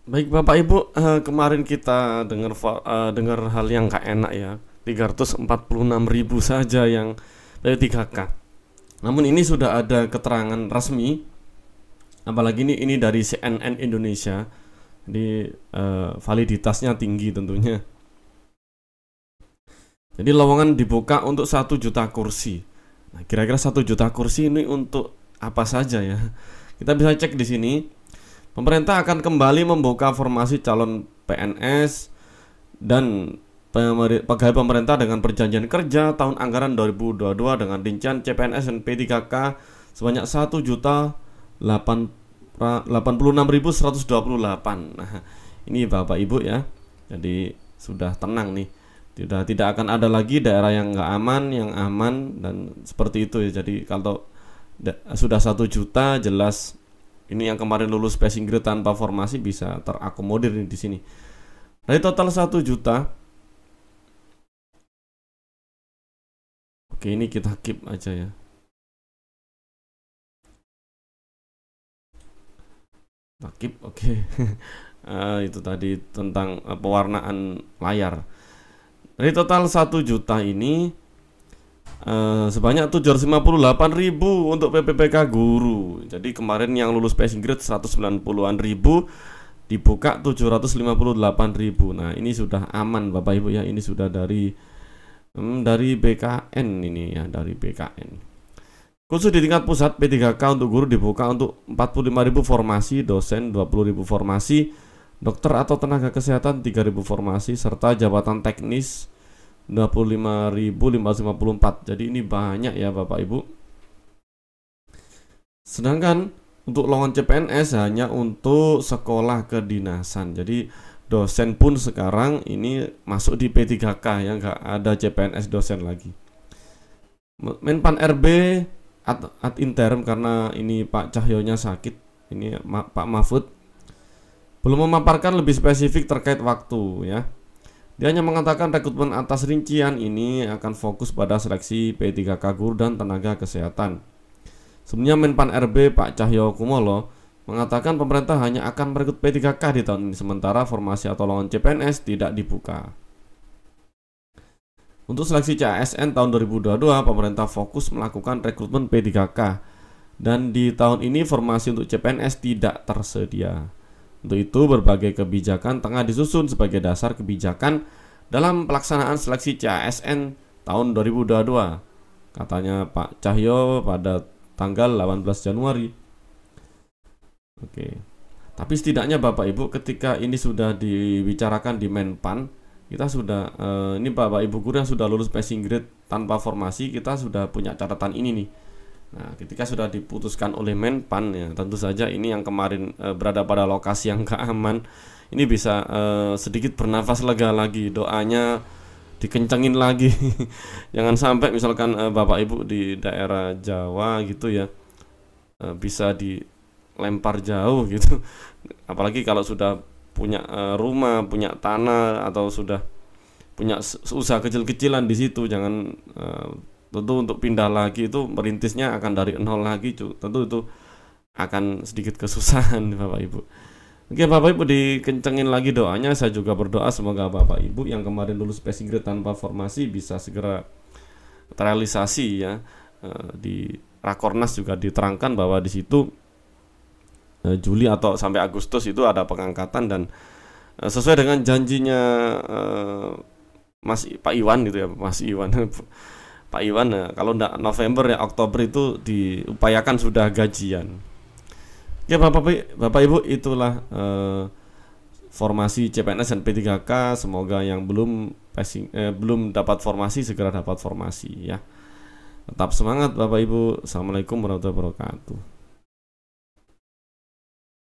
Baik Bapak Ibu, kemarin kita dengar hal yang gak enak ya. 346.000 saja yang dari 3K. Namun ini sudah ada keterangan resmi, apalagi ini dari CNN Indonesia. Jadi validitasnya tinggi tentunya. Jadi lowongan dibuka untuk 1 juta kursi. Nah, kira-kira 1 juta kursi ini untuk apa saja ya? Kita bisa cek di sini. Pemerintah akan kembali membuka formasi calon PNS dan pegawai pemerintah dengan perjanjian kerja tahun anggaran 2022 dengan rincian CPNS dan P3K sebanyak 1.086.128. Nah, ini Bapak Ibu ya. Jadi sudah tenang nih. Tidak akan ada lagi daerah yang nggak aman, yang aman, dan seperti itu ya. Jadi kalau sudah 1 juta, jelas ini yang kemarin lulus passing grade tanpa formasi bisa terakomodir di sini. Dari total 1 juta, oke, ini kita keep aja ya. Kita keep, oke. Itu tadi tentang pewarnaan layar. Dari total 1 juta ini sebanyak 758.000 untuk PPPK guru. Jadi kemarin yang lulus passing grade 190-an ribu, dibuka 758.000. Nah, ini sudah aman Bapak Ibu ya. Ini sudah dari BKN ini ya, dari BKN. Khusus di tingkat pusat, P3K untuk guru dibuka untuk 45.000 formasi, dosen 20.000 formasi, dokter atau tenaga kesehatan 3.000 formasi, serta jabatan teknis 25.554. Jadi ini banyak ya Bapak Ibu. Sedangkan untuk lowongan CPNS hanya untuk sekolah kedinasan. Jadi dosen pun sekarang ini masuk di P3K yang nggak ada CPNS dosen lagi. Menpan RB ad interim karena ini Pak Cahyonya sakit. Ini Pak Mahfud belum memaparkan lebih spesifik terkait waktu ya. Dia hanya mengatakan rekrutmen atas rincian ini akan fokus pada seleksi P3K guru dan tenaga kesehatan. Sebelumnya Menpan RB Pak Cahyo Kumolo mengatakan pemerintah hanya akan merekrut P3K di tahun ini, sementara formasi atau lowongan CPNS tidak dibuka. Untuk seleksi CASN tahun 2022, pemerintah fokus melakukan rekrutmen P3K, dan di tahun ini formasi untuk CPNS tidak tersedia. Untuk itu, berbagai kebijakan tengah disusun sebagai dasar kebijakan dalam pelaksanaan seleksi CASN tahun 2022, katanya Pak Cahyo pada tanggal 18 Januari. Oke. Tapi setidaknya Bapak Ibu, ketika ini sudah dibicarakan di Menpan, kita sudah ini Bapak Ibu guru yang sudah lulus passing grade tanpa formasi, kita sudah punya catatan ini nih. Nah, ketika sudah diputuskan oleh Menpan ya, tentu saja ini yang kemarin berada pada lokasi yang gak aman, ini bisa sedikit bernafas lega lagi, doanya dikencengin lagi. Jangan sampai misalkan Bapak Ibu di daerah Jawa gitu ya, bisa dilempar jauh gitu. Apalagi kalau sudah punya rumah, punya tanah, atau sudah punya usaha kecil-kecilan di situ, jangan tentu untuk pindah lagi itu merintisnya akan dari nol lagi, tentu itu akan sedikit kesusahan Bapak Ibu. Oke Bapak Ibu, dikencengin lagi doanya. Saya juga berdoa semoga Bapak Ibu yang kemarin lulus passing grade tanpa formasi bisa segera terrealisasi ya. Di Rakornas juga diterangkan bahwa di situ Juli atau sampai Agustus itu ada pengangkatan, dan sesuai dengan janjinya Pak Iwan gitu ya, Mas Iwan. Pak Iwan, kalau enggak November ya Oktober itu diupayakan sudah gajian. Ya Bapak Ibu, itulah formasi CPNS dan P3K. Semoga yang belum dapat formasi segera dapat formasi ya. Tetap semangat Bapak Ibu. Assalamualaikum warahmatullahi wabarakatuh.